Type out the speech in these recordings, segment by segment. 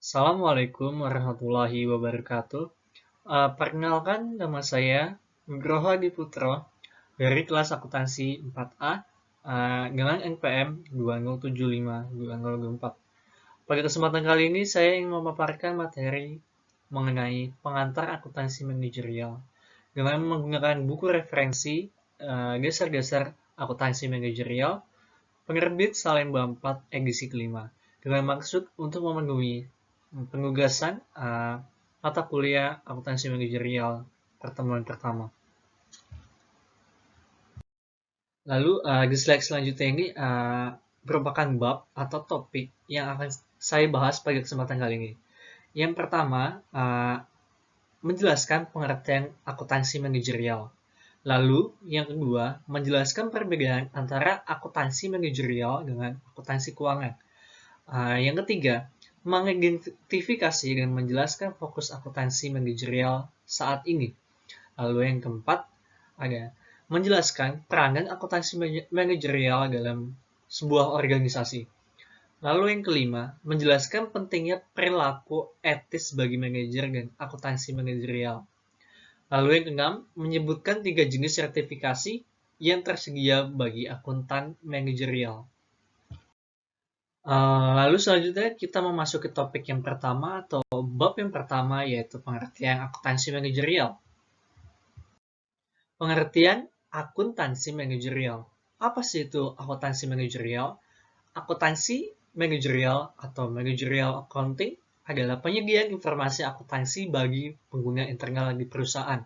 Assalamualaikum warahmatullahi wabarakatuh. Perkenalkan, nama saya Nugroho Hadi Putro dari kelas akuntansi 4A dengan NPM 2075-2024. Pada kesempatan kali ini saya ingin memaparkan materi mengenai pengantar akuntansi manajerial dengan menggunakan buku referensi Dasar-dasar akuntansi manajerial penerbit Salemba 4 edisi kelima dengan maksud untuk memenuhi penugasan mata kuliah akuntansi manajerial pertemuan pertama. Lalu di slide selanjutnya ini merupakan bab atau topik yang akan saya bahas pada kesempatan kali ini. Yang pertama, menjelaskan pengertian akuntansi manajerial. Lalu, yang kedua, menjelaskan perbedaan antara akuntansi manajerial dengan akuntansi keuangan. Yang ketiga, mengidentifikasi dan menjelaskan fokus akuntansi manajerial saat ini. Lalu yang keempat, ada menjelaskan peranan akuntansi manajerial dalam sebuah organisasi. Lalu yang kelima, menjelaskan pentingnya perilaku etis bagi manajer dan akuntansi manajerial. Lalu yang keenam, menyebutkan 3 jenis sertifikasi yang tersedia bagi akuntan manajerial. Lalu selanjutnya kita memasuki topik yang pertama atau bab yang pertama, yaitu pengertian akuntansi manajerial. Pengertian akuntansi manajerial. Apa sih itu akuntansi manajerial? Akuntansi manajerial atau managerial accounting adalah penyediaan informasi akuntansi bagi pengguna internal di perusahaan.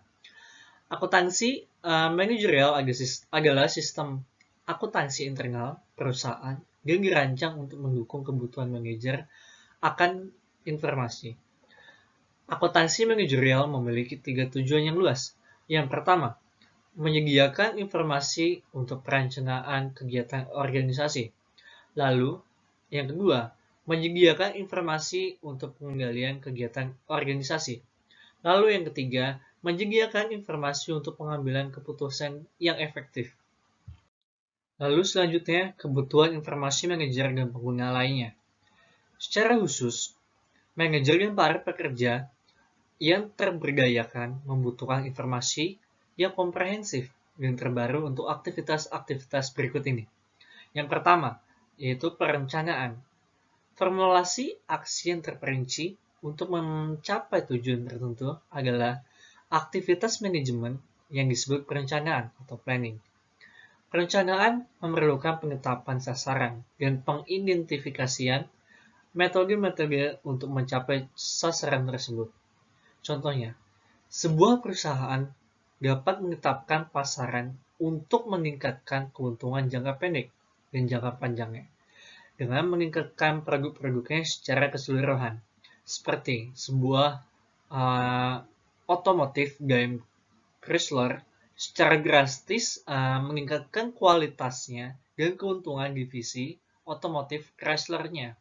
Akuntansi manajerial adalah sistem akuntansi internal perusahaan yang dirancang untuk mendukung kebutuhan manajer akan informasi. Akuntansi manajerial memiliki 3 tujuan yang luas. Yang pertama, menyediakan informasi untuk perencanaan kegiatan organisasi. Lalu, yang kedua, menyediakan informasi untuk pengendalian kegiatan organisasi. Lalu yang ketiga, menyediakan informasi untuk pengambilan keputusan yang efektif. Lalu selanjutnya, kebutuhan informasi manajer dan pengguna lainnya. Secara khusus, manajer dan para pekerja yang terberdayakan membutuhkan informasi yang komprehensif dan terbaru untuk aktivitas-aktivitas berikut ini. Yang pertama, yaitu perencanaan. Formulasi aksi yang terperinci untuk mencapai tujuan tertentu adalah aktivitas manajemen yang disebut perencanaan atau planning. Perencanaan memerlukan penetapan sasaran dan pengidentifikasian metode-metode untuk mencapai sasaran tersebut. Contohnya, sebuah perusahaan dapat menetapkan pasaran untuk meningkatkan keuntungan jangka pendek dan jangka panjangnya dengan meningkatkan produk-produknya secara keseluruhan, seperti sebuah otomotif GM Chrysler secara drastis meningkatkan kualitasnya dan keuntungan divisi otomotif Chrysler-nya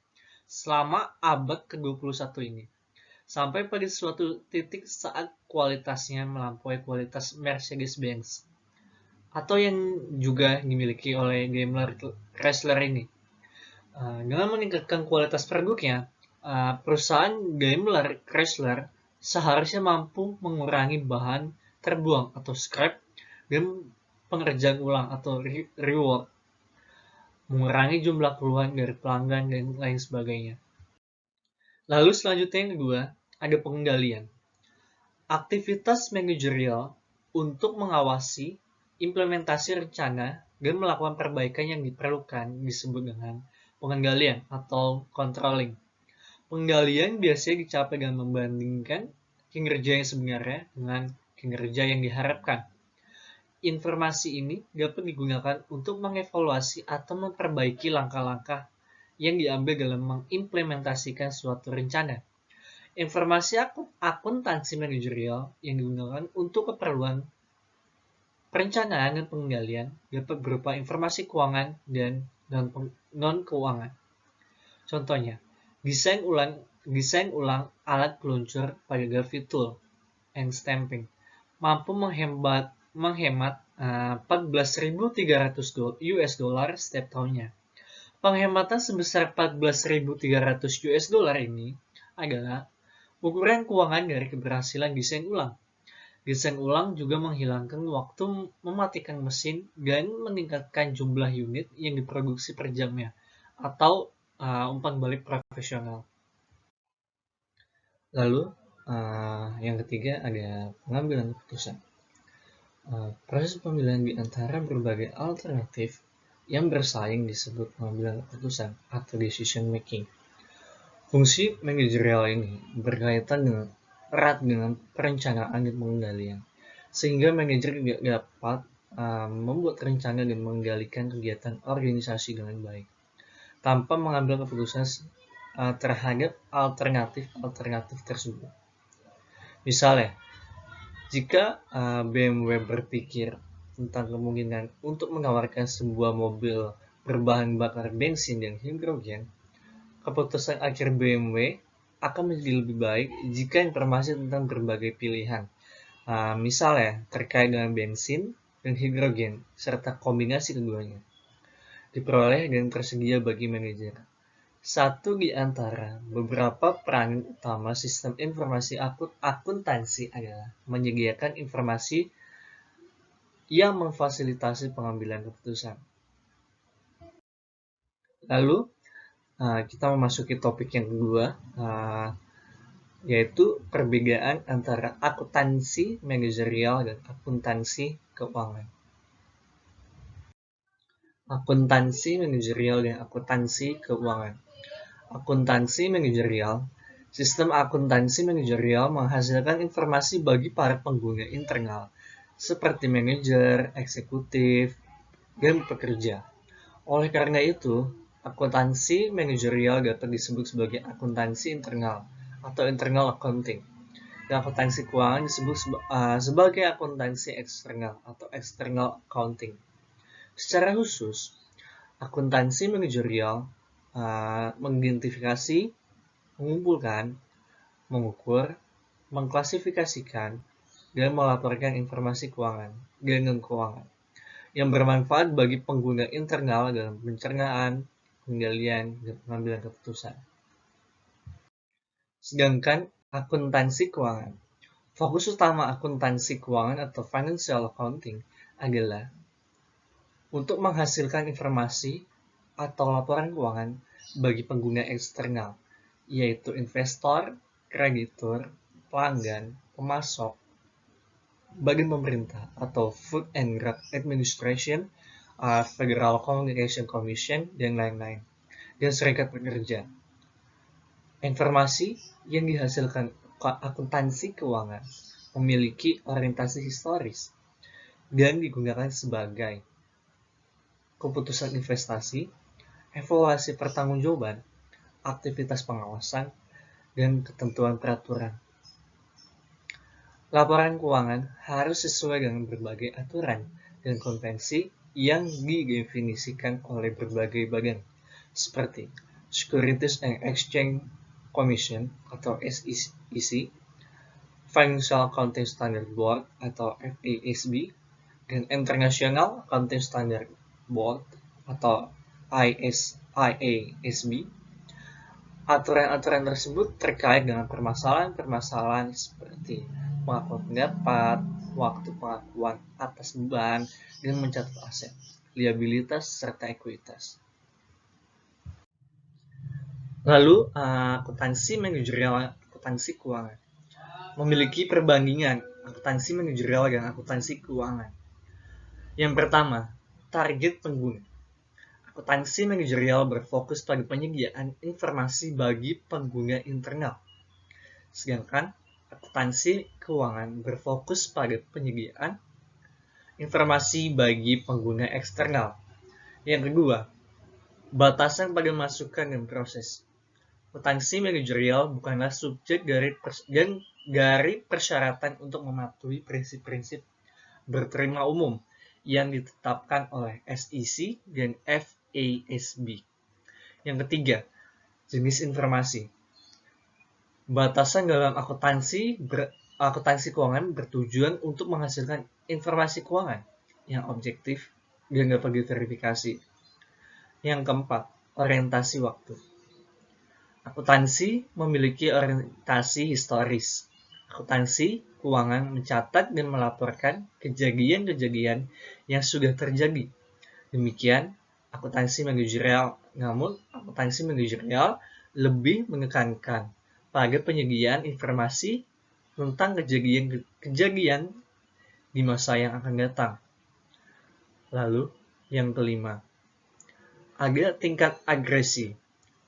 selama abad ke-21 ini, sampai pada suatu titik saat kualitasnya melampaui kualitas Mercedes-Benz atau yang juga dimiliki oleh Daimler Chrysler ini. Dengan meningkatkan kualitas produknya, perusahaan Daimler Chrysler seharusnya mampu mengurangi bahan terbuang atau scrap dan pengerjaan ulang atau rework, mengurangi jumlah keluhan dari pelanggan dan lain sebagainya. Lalu selanjutnya yang kedua, ada pengendalian. Aktivitas manajerial untuk mengawasi implementasi rencana dan melakukan perbaikan yang diperlukan disebut dengan pengendalian atau controlling. Pengendalian biasanya dicapai dengan membandingkan kinerja yang sebenarnya dengan kinerja yang diharapkan. Informasi ini dapat digunakan untuk mengevaluasi atau memperbaiki langkah-langkah yang diambil dalam mengimplementasikan suatu rencana. Informasi akuntansi manajerial yang digunakan untuk keperluan perencanaan dan pengendalian dapat berupa informasi keuangan dan non-keuangan. Contohnya, desain ulang alat peluncur pada graphic tool and stamping mampu menghemat 14.300 US dollar setiap tahunnya. Penghematan sebesar 14.300 US dollar ini adalah ukuran keuangan dari keberhasilan desain ulang. Desain ulang juga menghilangkan waktu mematikan mesin dan meningkatkan jumlah unit yang diproduksi per jamnya, atau umpan balik profesional. Lalu, yang ketiga ada pengambilan keputusan. Proses pemilihan di antara berbagai alternatif yang bersaing disebut pengambilan keputusan atau decision making. Fungsi manajerial ini berkaitan dengan erat dengan perencanaan dan pengendalian, sehingga manajer dapat membuat rencana dan mengendalikan kegiatan organisasi dengan baik, tanpa mengambil keputusan terhadap alternatif tersebut. Misalnya, jika BMW berpikir tentang kemungkinan untuk menawarkan sebuah mobil berbahan bakar bensin dan hidrogen, keputusan akhir BMW akan menjadi lebih baik jika informasi tentang berbagai pilihan, misalnya terkait dengan bensin dan hidrogen, serta kombinasi keduanya, diperoleh dan tersedia bagi manajer. Satu di antara beberapa peran utama sistem informasi akuntansi adalah menyediakan informasi yang memfasilitasi pengambilan keputusan. Lalu, kita memasuki topik yang kedua, yaitu perbedaan antara akuntansi manajerial dan akuntansi keuangan. Akuntansi manajerial dan akuntansi keuangan. Akuntansi manajerial. Sistem akuntansi manajerial menghasilkan informasi bagi para pengguna internal, seperti manajer, eksekutif, dan pekerja. Oleh karena itu, akuntansi manajerial dapat disebut sebagai akuntansi internal atau internal accounting. Dan akuntansi keuangan disebut sebagai akuntansi eksternal atau external accounting. Secara khusus, akuntansi manajerial mengidentifikasi, mengumpulkan, mengukur, mengklasifikasikan, dan melaporkan informasi keuangan dan non-keuangan yang bermanfaat bagi pengguna internal dalam pencernaan, pengendalian, dan pengambilan keputusan. Sedangkan akuntansi keuangan. Fokus utama akuntansi keuangan atau financial accounting adalah untuk menghasilkan informasi atau laporan keuangan bagi pengguna eksternal, yaitu investor, kreditur, pelanggan, pemasok, badan pemerintah atau Food and Drug Administration, Federal Communication Commission, dan lain-lain, dan serikat pekerja. Informasi yang dihasilkan akuntansi keuangan memiliki orientasi historis dan digunakan sebagai keputusan investasi, evaluasi pertanggungjawaban, aktivitas pengawasan, dan ketentuan peraturan. Laporan keuangan harus sesuai dengan berbagai aturan dan konvensi yang didefinisikan oleh berbagai badan, seperti Securities and Exchange Commission atau SEC, Financial Accounting Standard Board atau FASB, dan International Accounting Standard Board atau IASB. Aturan-aturan tersebut terkait dengan permasalahan-permasalahan seperti pengakuan pendapat, waktu pengakuan atas beban, dan mencatat aset, liabilitas, serta ekuitas. Lalu, akuntansi manajerial, akuntansi keuangan memiliki perbandingan akuntansi manajerial dan akuntansi keuangan. Yang pertama, target pengguna. Akuntansi manajerial berfokus pada penyediaan informasi bagi pengguna internal, sedangkan akuntansi keuangan berfokus pada penyediaan informasi bagi pengguna eksternal. Yang kedua, batasan pada masukan dan proses. Akuntansi manajerial bukanlah subjek dari persyaratan untuk mematuhi prinsip-prinsip berterima umum yang ditetapkan oleh SEC dan FASB. Yang ketiga, jenis informasi. Batasan dalam akuntansi keuangan bertujuan untuk menghasilkan informasi keuangan yang objektif dan dapat diverifikasi. Yang keempat, orientasi waktu. Akuntansi memiliki orientasi historis. Akuntansi keuangan mencatat dan melaporkan kejadian-kejadian yang sudah terjadi. Demikian akuntansi manajerial. Namun, akuntansi manajerial lebih menekankan pada penyediaan informasi tentang kejadian-kejadian di masa yang akan datang. Lalu, yang kelima, ada tingkat agresi.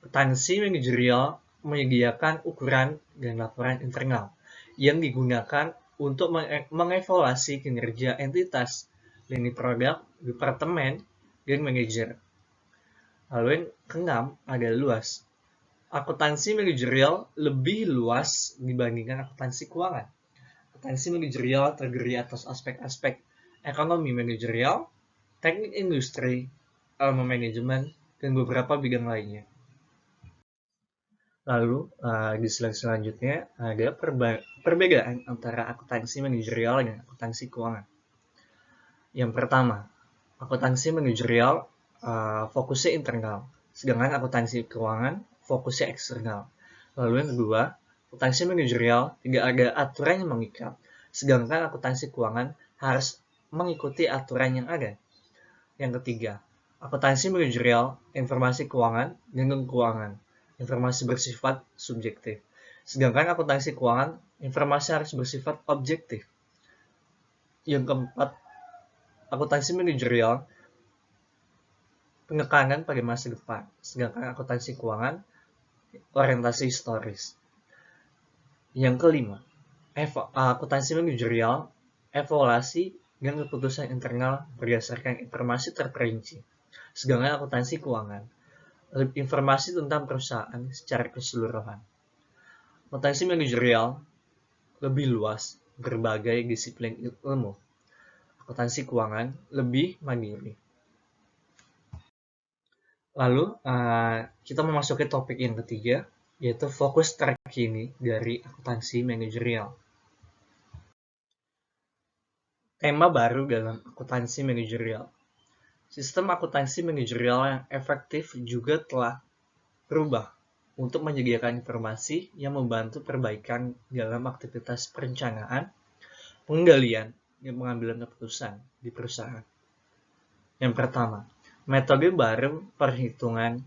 Akuntansi manajerial menyediakan ukuran dan laporan internal yang digunakan untuk mengevaluasi kinerja entitas, lini produk, departemen, dan manajer. Lalu yang keenam ada luas. Akuntansi manajerial lebih luas dibandingkan akuntansi keuangan. Akuntansi manajerial terdiri atas aspek-aspek ekonomi manajerial, teknik industri, ilmu manajemen, dan beberapa bidang lainnya. Lalu, di slide selanjutnya ada perbedaan antara akuntansi manajerial dan akuntansi keuangan. Yang pertama, akuntansi manajerial fokusnya internal, sedangkan akuntansi keuangan fokusnya eksternal. Lalu yang kedua, akuntansi manajerial tidak ada aturan yang mengikat, sedangkan akuntansi keuangan harus mengikuti aturan yang ada. Yang ketiga, akuntansi manajerial, informasi keuangan dengan keuangan. Informasi bersifat subjektif. Sedangkan akuntansi keuangan, informasi harus bersifat objektif. Yang keempat, akuntansi manajerial, penekanan pada masa depan. Sedangkan akuntansi keuangan, orientasi historis. Yang kelima, akuntansi manajerial, evaluasi dan keputusan internal berdasarkan informasi terperinci. Sedangkan akuntansi keuangan, informasi tentang perusahaan secara keseluruhan. Akuntansi manajerial lebih luas, berbagai disiplin ilmu. Akuntansi keuangan lebih mandiri. Lalu, kita memasuki topik yang ketiga, yaitu fokus terkini dari akuntansi manajerial. Tema baru dalam akuntansi manajerial. Sistem akuntansi manajerial yang efektif juga telah berubah untuk menyediakan informasi yang membantu perbaikan dalam aktivitas perencanaan, pengendalian, dan pengambilan keputusan di perusahaan. Yang pertama, metode baru perhitungan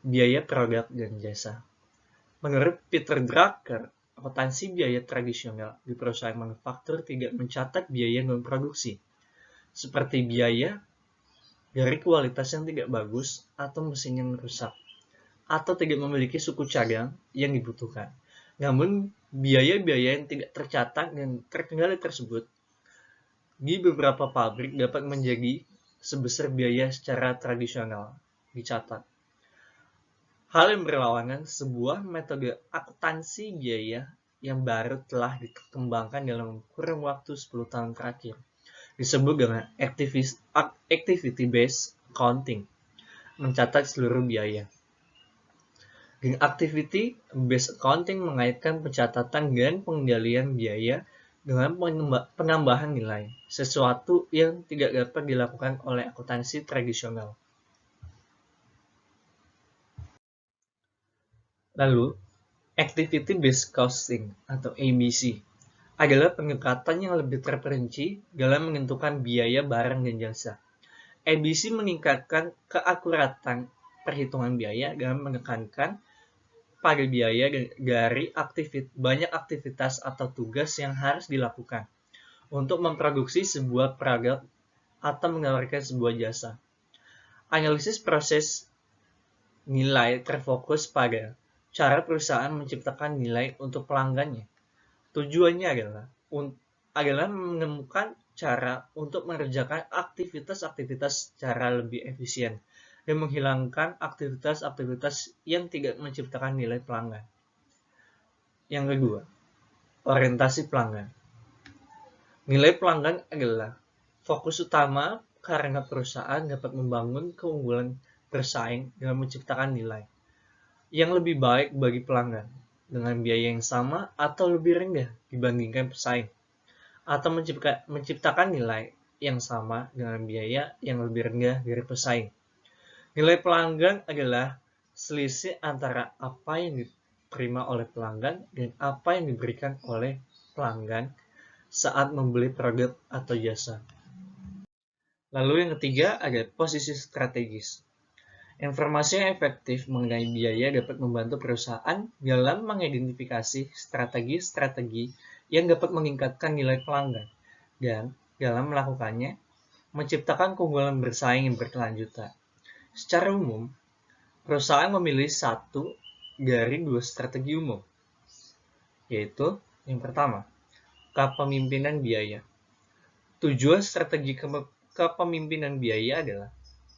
biaya produk dan jasa. Menurut Peter Drucker, akuntansi biaya tradisional di perusahaan manufaktur tidak mencatat biaya non-produksi, seperti biaya dari kualitas yang tidak bagus atau mesin yang rusak, atau tidak memiliki suku cadang yang dibutuhkan. Namun, biaya-biaya yang tidak tercatat dan terkendali tersebut di beberapa pabrik dapat menjadi sebesar biaya secara tradisional dicatat. Hal yang berlawanan, sebuah metode akuntansi biaya yang baru telah dikembangkan dalam kurun waktu 10 tahun terakhir, disebut dengan activity-based accounting, mencatat seluruh biaya. Dengan activity-based accounting mengaitkan pencatatan dan pengendalian biaya dengan penambahan nilai, sesuatu yang tidak dapat dilakukan oleh akuntansi tradisional. Lalu, activity-based costing atau ABC adalah pendekatan yang lebih terperinci dalam menentukan biaya barang dan jasa. ABC meningkatkan keakuratan perhitungan biaya dengan menekankan pada biaya dari banyak aktivitas atau tugas yang harus dilakukan untuk memproduksi sebuah produk atau menawarkan sebuah jasa. Analisis proses nilai terfokus pada cara perusahaan menciptakan nilai untuk pelanggannya. Tujuannya adalah menemukan cara untuk mengerjakan aktivitas-aktivitas secara lebih efisien dan menghilangkan aktivitas-aktivitas yang tidak menciptakan nilai pelanggan. Yang kedua, orientasi pelanggan. Nilai pelanggan adalah fokus utama karena perusahaan dapat membangun keunggulan bersaing dengan menciptakan nilai yang lebih baik bagi pelanggan dengan biaya yang sama atau lebih rendah dibandingkan pesaing, atau menciptakan nilai yang sama dengan biaya yang lebih rendah dari pesaing. Nilai pelanggan adalah selisih antara apa yang diterima oleh pelanggan dan apa yang diberikan oleh pelanggan saat membeli produk atau jasa. Lalu yang ketiga ada posisi strategis. Informasi yang efektif mengenai biaya dapat membantu perusahaan dalam mengidentifikasi strategi-strategi yang dapat meningkatkan nilai pelanggan dan dalam melakukannya menciptakan keunggulan bersaing yang berkelanjutan. Secara umum, perusahaan memilih satu dari dua strategi umum, yaitu yang pertama, kepemimpinan biaya. Tujuan strategi kepemimpinan biaya adalah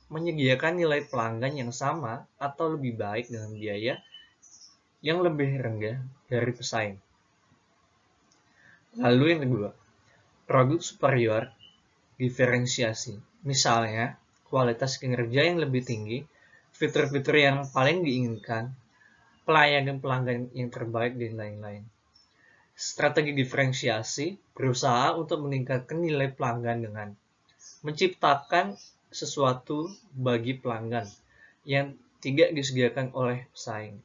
menyediakan nilai pelanggan yang sama atau lebih baik dengan biaya yang lebih rendah dari pesaing. Lalu yang kedua, produk superior diferensiasi. Misalnya, kualitas kinerja yang lebih tinggi, fitur-fitur yang paling diinginkan, pelayanan pelanggan yang terbaik, dan lain-lain. Strategi diferensiasi berusaha untuk meningkatkan nilai pelanggan dengan menciptakan sesuatu bagi pelanggan yang tidak disediakan oleh pesaing.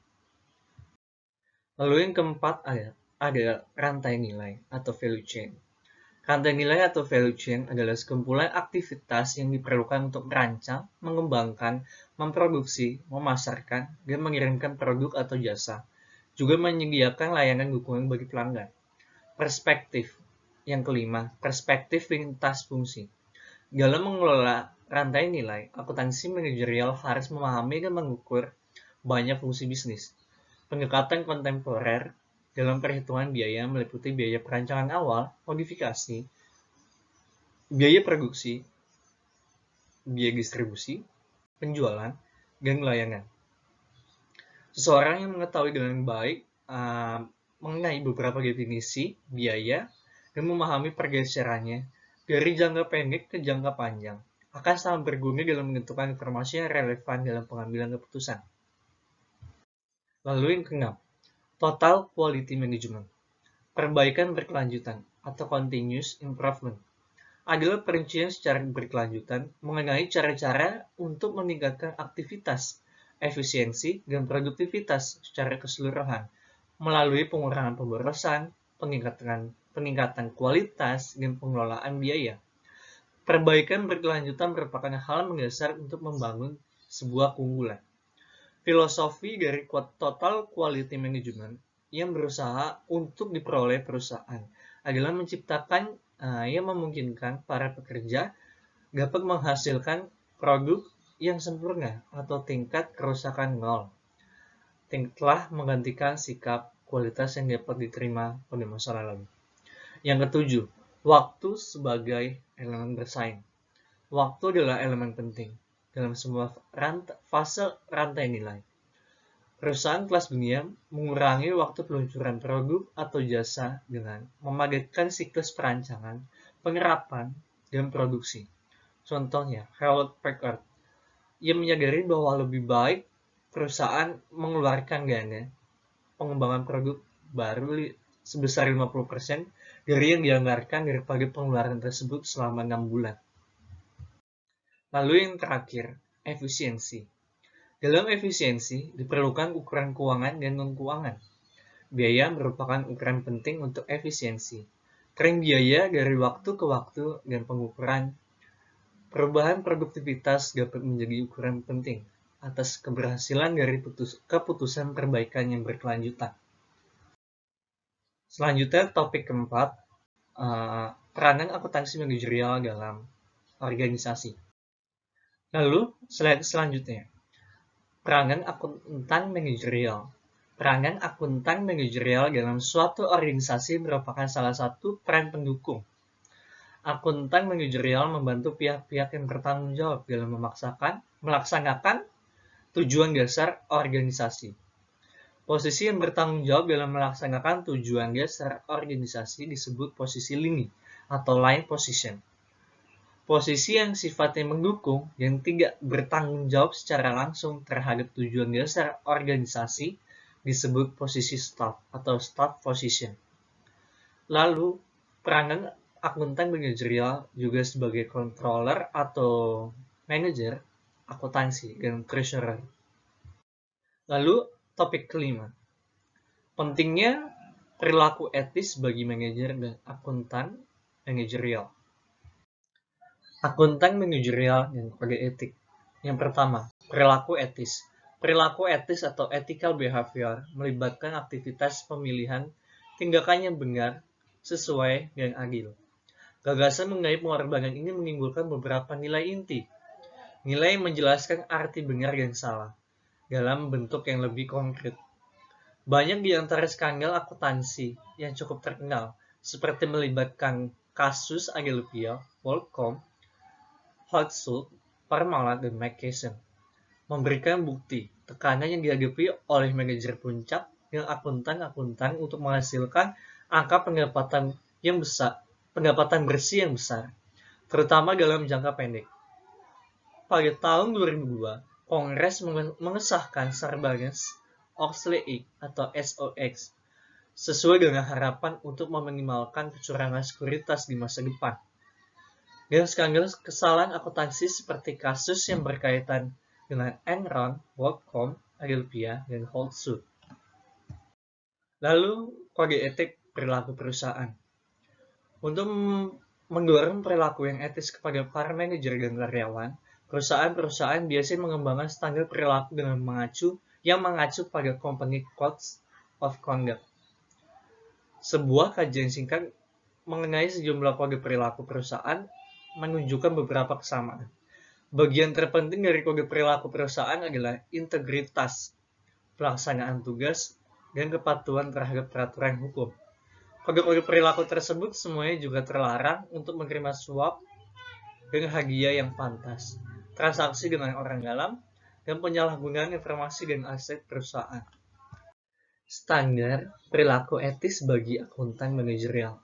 Lalu yang keempat ada rantai nilai atau value chain. Rantai nilai atau value chain adalah sekumpulan aktivitas yang diperlukan untuk merancang, mengembangkan, memproduksi, memasarkan, dan mengirimkan produk atau jasa. Juga menyediakan layanan dukungan bagi pelanggan. Perspektif. Yang kelima, perspektif lintas fungsi. Dalam mengelola rantai nilai, akuntansi manajerial harus memahami dan mengukur banyak fungsi bisnis. Pendekatan kontemporer dalam perhitungan biaya meliputi biaya perancangan awal, modifikasi, biaya produksi, biaya distribusi, penjualan, dan layanan. Seseorang yang mengetahui dengan baik mengenai beberapa definisi biaya dan memahami pergeserannya dari jangka pendek ke jangka panjang akan sangat berguna dalam menentukan informasi yang relevan dalam pengambilan keputusan. Lalu yang keenam, total quality management. Perbaikan berkelanjutan atau continuous improvement adalah perincian secara berkelanjutan mengenai cara-cara untuk meningkatkan aktivitas, efisiensi, dan produktivitas secara keseluruhan melalui pengurangan pemborosan, peningkatan kualitas, dan pengelolaan biaya. Perbaikan berkelanjutan merupakan hal mendasar untuk membangun sebuah keunggulan. Filosofi dari total quality management yang berusaha untuk diperoleh perusahaan adalah menciptakan yang memungkinkan para pekerja dapat menghasilkan produk yang sempurna atau tingkat kerusakan nol. Telah menggantikan sikap kualitas yang dapat diterima pada masa lalu. Yang ketujuh, waktu sebagai elemen bersaing. Waktu adalah elemen penting dalam semua fase rantai nilai. Perusahaan kelas dunia mengurangi waktu peluncuran produk atau jasa dengan memadatkan siklus perancangan, pengerapan, dan produksi. Contohnya, Hewlett Packard. Ia menyadari bahwa lebih baik perusahaan mengeluarkan dana pengembangan produk baru sebesar 50% dari yang dianggarkan daripada pengeluaran tersebut selama 6 bulan. Lalu yang terakhir, efisiensi. Dalam efisiensi, diperlukan ukuran keuangan dan non-keuangan. Biaya merupakan ukuran penting untuk efisiensi. Tren biaya dari waktu ke waktu dan pengukuran perubahan produktivitas dapat menjadi ukuran penting atas keberhasilan dari keputusan perbaikan yang berkelanjutan. Selanjutnya, topik keempat, peranan akuntansi manajerial dalam organisasi. Lalu, slide selanjutnya, peranan akuntan manajerial. Peranan akuntan manajerial dalam suatu organisasi merupakan salah satu peran pendukung. Akuntan manajerial membantu pihak-pihak yang bertanggung jawab dalam melaksanakan tujuan dasar organisasi. Posisi yang bertanggung jawab dalam melaksanakan tujuan dasar organisasi disebut posisi lini atau line position. Posisi yang sifatnya mendukung dan tidak bertanggung jawab secara langsung terhadap tujuan dasar organisasi disebut posisi staff atau staff position. Lalu, peranan akuntan manajerial juga sebagai controller atau manajer akuntansi dan treasurer. Lalu topik kelima, pentingnya perilaku etis bagi manajer dan akuntan manajerial. Akuntan manajerial dan kode etik. Yang pertama, perilaku etis. Perilaku etis atau ethical behavior melibatkan aktivitas pemilihan tindakan yang benar, sesuai, dan adil. Gagasan mengenai pengorbanan ini menimbulkan beberapa nilai inti. Nilai yang menjelaskan arti benar dan salah dalam bentuk yang lebih konkret. Banyak di antara skandal akuntansi yang cukup terkenal, seperti melibatkan kasus Adelphia, WorldCom, Hochschild, Parmalat, dan McKesson, memberikan bukti tekanan yang dihadapi oleh manajer puncak dan akuntan-akuntan untuk menghasilkan angka pendapatan bersih yang besar, terutama dalam jangka pendek. Pada tahun 2002, Kongres mengesahkan Sarbanes-Oxley Act atau SOX sesuai dengan harapan untuk meminimalkan kecurangan sekuritas di masa depan. Dan skandal kesalahan akuntansi seperti kasus yang berkaitan dengan Enron, WorldCom, Adelphia, dan Hochschild. Lalu, kode etik perilaku perusahaan. Untuk mendorong perilaku yang etis kepada para manajer dan karyawan, perusahaan-perusahaan biasanya mengembangkan standar perilaku dengan mengacu pada Company Codes of Conduct. Sebuah kajian singkat mengenai sejumlah kode perilaku perusahaan menunjukkan beberapa kesamaan. Bagian terpenting dari kode perilaku perusahaan adalah integritas, pelaksanaan tugas, dan kepatuhan terhadap peraturan hukum. Kode-kode perilaku tersebut semuanya juga terlarang untuk menerima suap dan hadiah yang pantas, transaksi dengan orang dalam, dan penyalahgunaan informasi dan aset perusahaan. Standar perilaku etis bagi akuntan manajerial.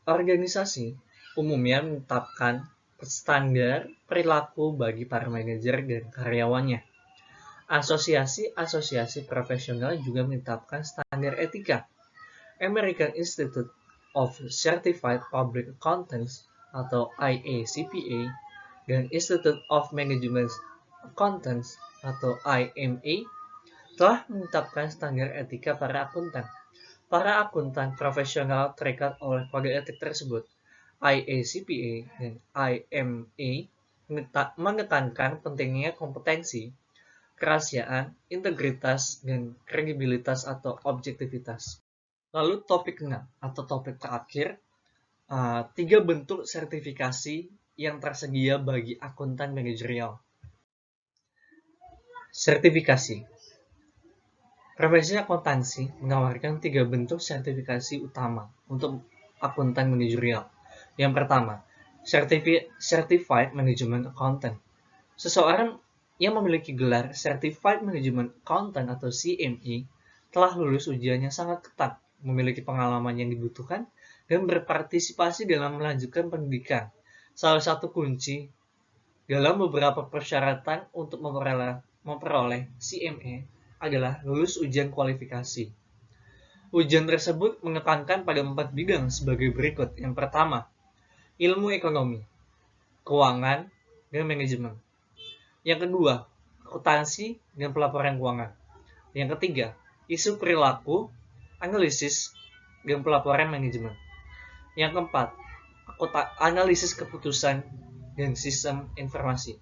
Organisasi umumnya menetapkan standar perilaku bagi para manajer dan karyawannya. Asosiasi-asosiasi profesional juga menetapkan standar etika. American Institute of Certified Public Accountants atau IACPA dan Institute of Management Accountants atau IMA telah menetapkan standar etika para akuntan. Para akuntan profesional terikat oleh kode etik tersebut. IACPA dan IMA menekankan pentingnya kompetensi, kerahasiaan, integritas, dan kredibilitas atau objektivitas. Lalu topik 6 atau topik terakhir, 3 bentuk sertifikasi yang tersedia bagi akuntan manajerial. Sertifikasi. Profesi akuntansi menawarkan 3 bentuk sertifikasi utama untuk akuntan manajerial. Yang pertama, Certified Management Accountant. Seseorang yang memiliki gelar Certified Management Accountant atau CMA telah lulus ujian yang sangat ketat, memiliki pengalaman yang dibutuhkan, dan berpartisipasi dalam melanjutkan pendidikan. Salah satu kunci dalam beberapa persyaratan untuk memperoleh CMA adalah lulus ujian kualifikasi. Ujian tersebut menekankan pada 4 bidang sebagai berikut. Yang pertama, ilmu ekonomi, keuangan, dan manajemen. Yang kedua, akuntansi dan pelaporan keuangan. Yang ketiga, isu perilaku, analisis, dan pelaporan manajemen. Yang keempat, analisis keputusan dan sistem informasi.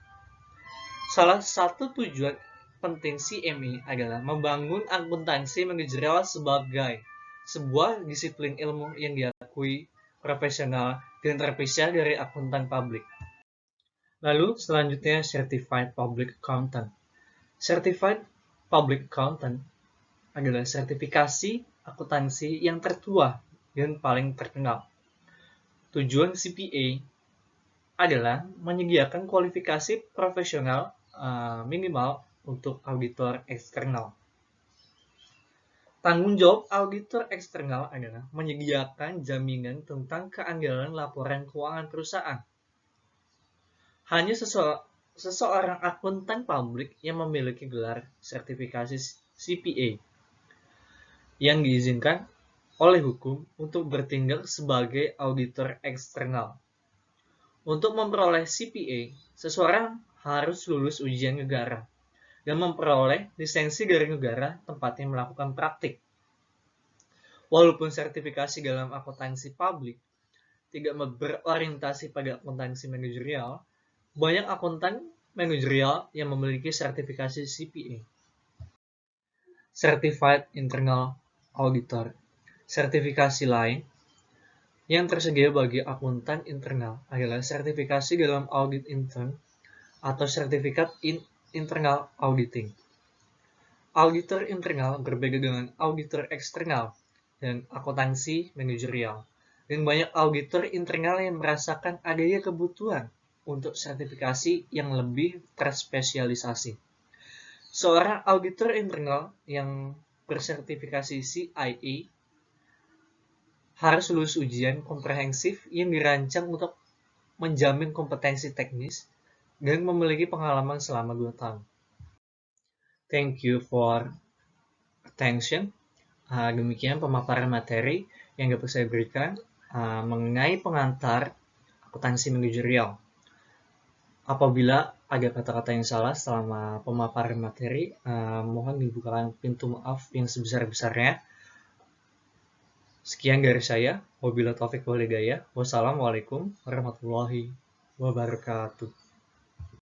Salah satu tujuan penting CMA adalah membangun akuntansi manajerial sebagai sebuah disiplin ilmu yang diakui profesional dan terpisah dari akuntan publik. Lalu selanjutnya Certified Public Accountant. Certified Public Accountant adalah sertifikasi akuntansi yang tertua dan paling terkenal. Tujuan CPA adalah menyediakan kualifikasi profesional minimal untuk auditor eksternal. Tanggung jawab auditor eksternal adalah menyediakan jaminan tentang keandalan laporan keuangan perusahaan. Hanya seseorang akuntan publik yang memiliki gelar sertifikasi CPA yang diizinkan oleh hukum untuk bertindak sebagai auditor eksternal. Untuk memperoleh CPA, seseorang harus lulus ujian negara dan memperoleh lisensi dari negara tempatnya melakukan praktik. Walaupun sertifikasi dalam akuntansi publik tidak berorientasi pada akuntansi manajerial, banyak akuntan manajerial yang memiliki sertifikasi CPA. Certified Internal Auditor. Sertifikasi lain yang tersedia bagi akuntan internal adalah sertifikasi dalam audit intern atau sertifikat internal auditing. Auditor internal berbeda dengan auditor eksternal dan akuntansi manajerial. Dan banyak auditor internal yang merasakan adanya kebutuhan untuk sertifikasi yang lebih terspesialisasi. Seorang auditor internal yang bersertifikasi CIA harus lulus ujian komprehensif yang dirancang untuk menjamin kompetensi teknis dan memiliki pengalaman selama 2 tahun. Thank you for attention. Demikian pemaparan materi yang dapat saya berikan mengenai pengantar akuntansi manajerial. Apabila ada kata-kata yang salah selama pemaparan materi, mohon dibukakan pintu maaf yang sebesar-besarnya. Sekian dari saya. Wabillahi taufiq wal hidayah. Wassalamualaikum warahmatullahi wabarakatuh.